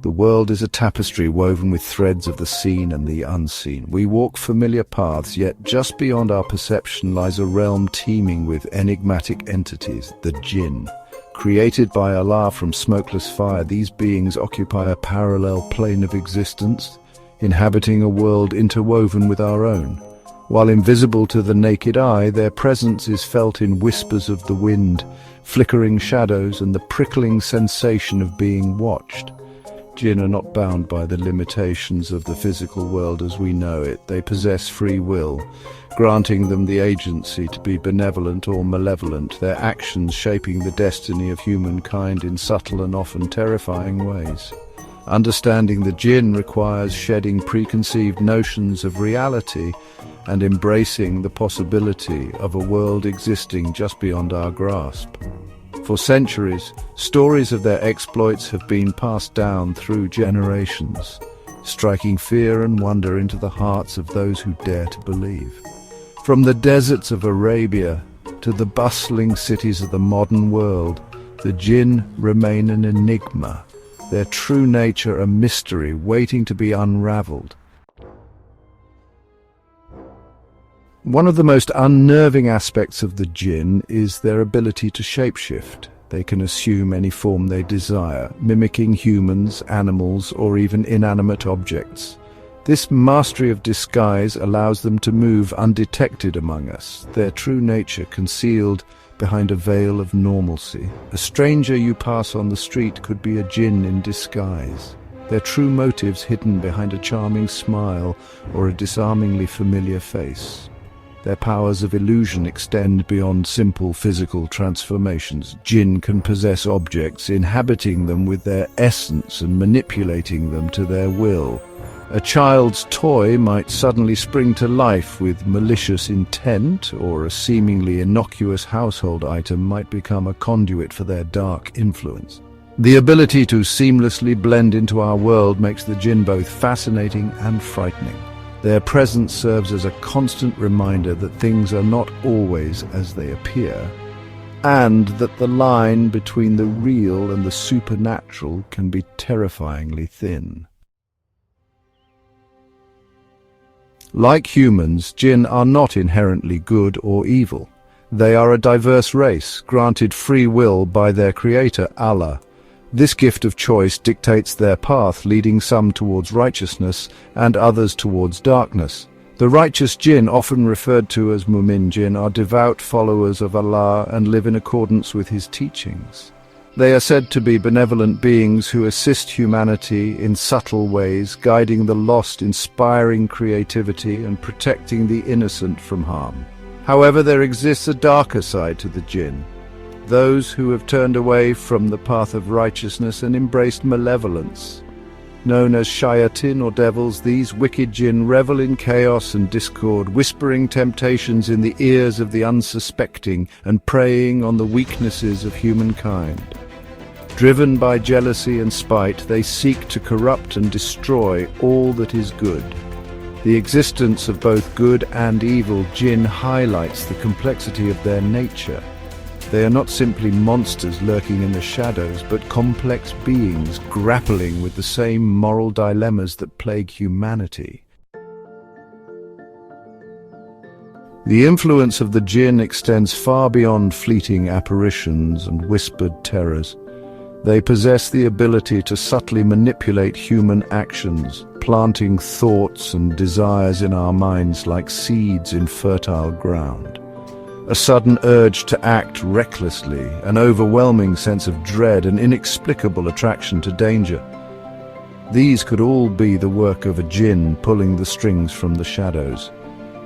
The world is a tapestry woven with threads of the seen and the unseen. We walk familiar paths, yet just beyond our perception lies a realm teeming with enigmatic entities, the Jinn. Created by Allah from smokeless fire, these beings occupy a parallel plane of existence, inhabiting a world interwoven with our own. While invisible to the naked eye, their presence is felt in whispers of the wind, flickering shadows, and the prickling sensation of being watched. Jinn are not bound by the limitations of the physical world as we know it. They possess free will, granting them the agency to be benevolent or malevolent, their actions shaping the destiny of humankind in subtle and often terrifying ways. Understanding the Jinn requires shedding preconceived notions of reality and embracing the possibility of a world existing just beyond our grasp. For centuries, stories of their exploits have been passed down through generations, striking fear and wonder into the hearts of those who dare to believe. From the deserts of Arabia to the bustling cities of the modern world, the Jinn remain an enigma, their true nature a mystery waiting to be unraveled. One of the most unnerving aspects of the Jinn is their ability to shapeshift. They can assume any form they desire, mimicking humans, animals, or even inanimate objects. This mastery of disguise allows them to move undetected among us, their true nature concealed behind a veil of normalcy. A stranger you pass on the street could be a Jinn in disguise, their true motives hidden behind a charming smile or a disarmingly familiar face. Their powers of illusion extend beyond simple physical transformations. Jinn can possess objects, inhabiting them with their essence and manipulating them to their will. A child's toy might suddenly spring to life with malicious intent, or a seemingly innocuous household item might become a conduit for their dark influence. The ability to seamlessly blend into our world makes the Jinn both fascinating and frightening. Their presence serves as a constant reminder that things are not always as they appear, and that the line between the real and the supernatural can be terrifyingly thin. Like humans, Jinn are not inherently good or evil. They are a diverse race, granted free will by their creator, Allah. This gift of choice dictates their path, leading some towards righteousness and others towards darkness. The righteous Jinn, often referred to as Mu'min Jinn, are devout followers of Allah and live in accordance with His teachings. They are said to be benevolent beings who assist humanity in subtle ways, guiding the lost, inspiring creativity, and protecting the innocent from harm. However, there exists a darker side to the Jinn. Those who have turned away from the path of righteousness and embraced malevolence. Known as shayatin or devils, these wicked Jinn revel in chaos and discord, whispering temptations in the ears of the unsuspecting and preying on the weaknesses of humankind. Driven by jealousy and spite, they seek to corrupt and destroy all that is good. The existence of both good and evil Jinn highlights the complexity of their nature. They are not simply monsters lurking in the shadows, but complex beings grappling with the same moral dilemmas that plague humanity. The influence of the Jinn extends far beyond fleeting apparitions and whispered terrors. They possess the ability to subtly manipulate human actions, planting thoughts and desires in our minds like seeds in fertile ground. A sudden urge to act recklessly, an overwhelming sense of dread, an inexplicable attraction to danger. These could all be the work of a Jinn pulling the strings from the shadows.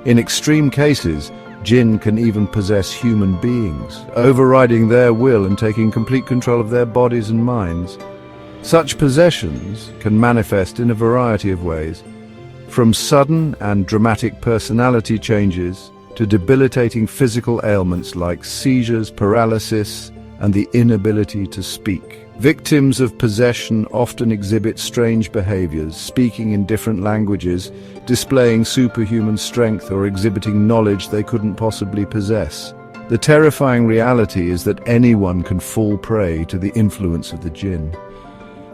In extreme cases, Jinn can even possess human beings, overriding their will and taking complete control of their bodies and minds. Such possessions can manifest in a variety of ways, from sudden and dramatic personality changes to debilitating physical ailments like seizures, paralysis, and the inability to speak. Victims of possession often exhibit strange behaviors, speaking in different languages, displaying superhuman strength, or exhibiting knowledge they couldn't possibly possess. The terrifying reality is that anyone can fall prey to the influence of the Jinn.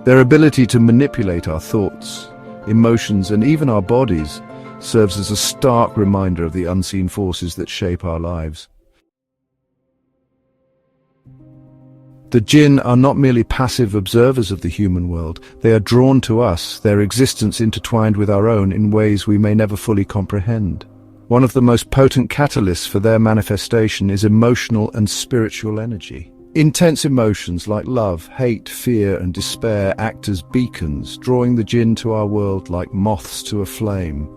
Their ability to manipulate our thoughts, emotions, and even our bodies serves as a stark reminder of the unseen forces that shape our lives. The Jinn are not merely passive observers of the human world. They are drawn to us, their existence intertwined with our own in ways we may never fully comprehend. One of the most potent catalysts for their manifestation is emotional and spiritual energy. Intense emotions like love, hate, fear, and despair act as beacons, drawing the Jinn to our world like moths to a flame.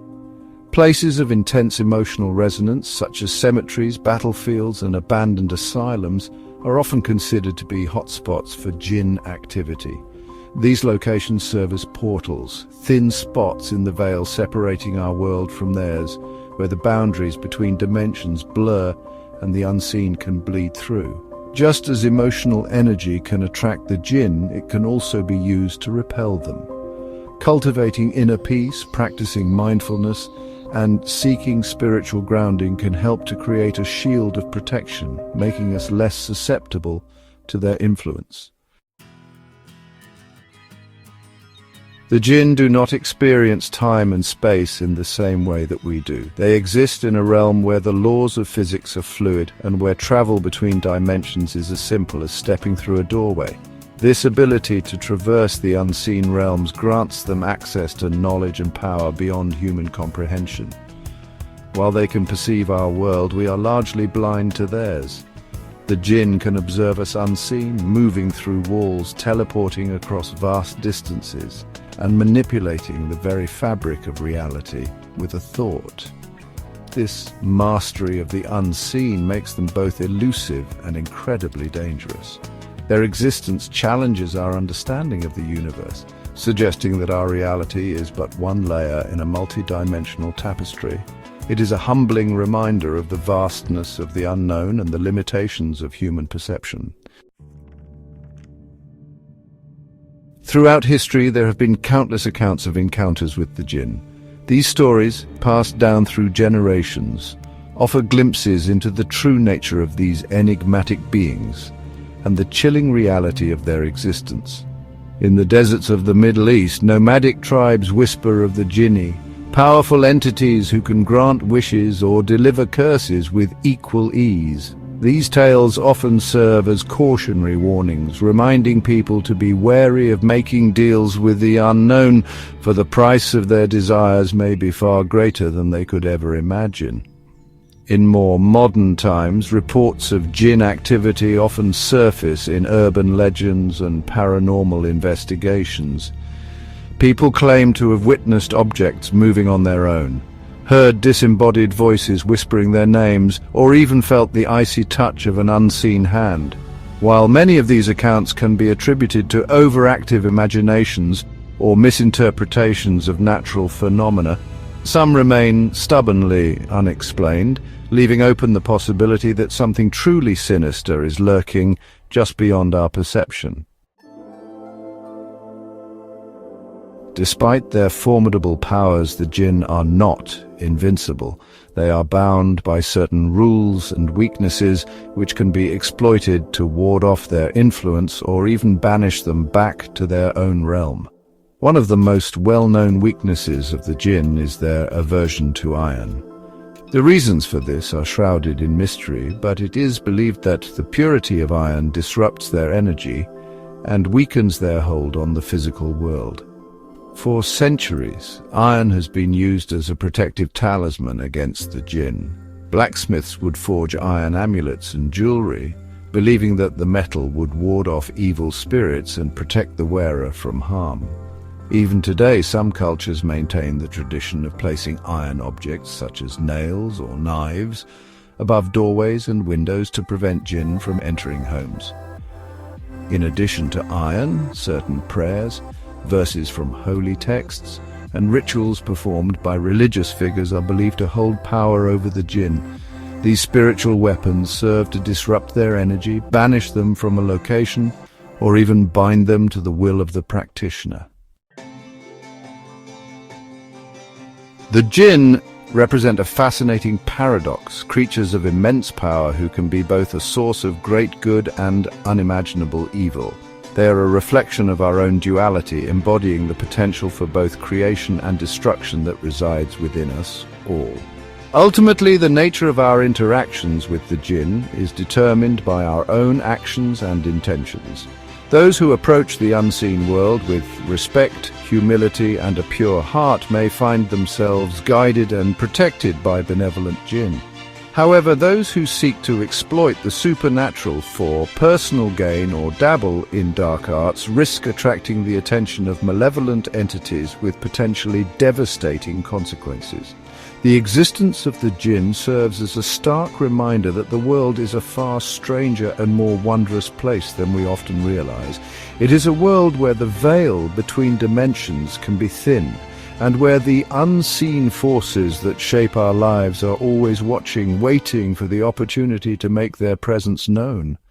Places of intense emotional resonance, such as cemeteries, battlefields, and abandoned asylums, are often considered to be hotspots for Jinn activity. These locations serve as portals, thin spots in the veil separating our world from theirs, where the boundaries between dimensions blur and the unseen can bleed through. Just as emotional energy can attract the Jinn, it can also be used to repel them. Cultivating inner peace, practicing mindfulness, and seeking spiritual grounding can help to create a shield of protection, making us less susceptible to their influence. The Jinn do not experience time and space in the same way that we do. They exist in a realm where the laws of physics are fluid and where travel between dimensions is as simple as stepping through a doorway. This ability to traverse the unseen realms grants them access to knowledge and power beyond human comprehension. While they can perceive our world, we are largely blind to theirs. The Jinn can observe us unseen, moving through walls, teleporting across vast distances, and manipulating the very fabric of reality with a thought. This mastery of the unseen makes them both elusive and incredibly dangerous. Their existence challenges our understanding of the universe, suggesting that our reality is but one layer in a multi-dimensional tapestry. It is a humbling reminder of the vastness of the unknown and the limitations of human perception. Throughout history, there have been countless accounts of encounters with the Jinn. These stories, passed down through generations, offer glimpses into the true nature of these enigmatic beings and the chilling reality of their existence. In the deserts of the Middle East, nomadic tribes whisper of the Jinni, powerful entities who can grant wishes or deliver curses with equal ease. These tales often serve as cautionary warnings, reminding people to be wary of making deals with the unknown, for the price of their desires may be far greater than they could ever imagine. In more modern times, reports of Jinn activity often surface in urban legends and paranormal investigations. People claim to have witnessed objects moving on their own, heard disembodied voices whispering their names, or even felt the icy touch of an unseen hand. While many of these accounts can be attributed to overactive imaginations or misinterpretations of natural phenomena, some remain stubbornly unexplained, leaving open the possibility that something truly sinister is lurking just beyond our perception. Despite their formidable powers, the Jinn are not invincible. They are bound by certain rules and weaknesses which can be exploited to ward off their influence or even banish them back to their own realm. One of the most well-known weaknesses of the Jinn is their aversion to iron. The reasons for this are shrouded in mystery, but it is believed that the purity of iron disrupts their energy and weakens their hold on the physical world. For centuries, iron has been used as a protective talisman against the Jinn. Blacksmiths would forge iron amulets and jewelry, believing that the metal would ward off evil spirits and protect the wearer from harm. Even today, some cultures maintain the tradition of placing iron objects such as nails or knives above doorways and windows to prevent Jinn from entering homes. In addition to iron, certain prayers, verses from holy texts, and rituals performed by religious figures are believed to hold power over the Jinn. These spiritual weapons serve to disrupt their energy, banish them from a location, or even bind them to the will of the practitioner. The Jinn represent a fascinating paradox, creatures of immense power who can be both a source of great good and unimaginable evil. They are a reflection of our own duality, embodying the potential for both creation and destruction that resides within us all. Ultimately, the nature of our interactions with the Jinn is determined by our own actions and intentions. Those who approach the unseen world with respect, humility, and a pure heart may find themselves guided and protected by benevolent Jinn. However, those who seek to exploit the supernatural for personal gain or dabble in dark arts risk attracting the attention of malevolent entities with potentially devastating consequences. The existence of the Jinn serves as a stark reminder that the world is a far stranger and more wondrous place than we often realize. It is a world where the veil between dimensions can be thin, and where the unseen forces that shape our lives are always watching, waiting for the opportunity to make their presence known.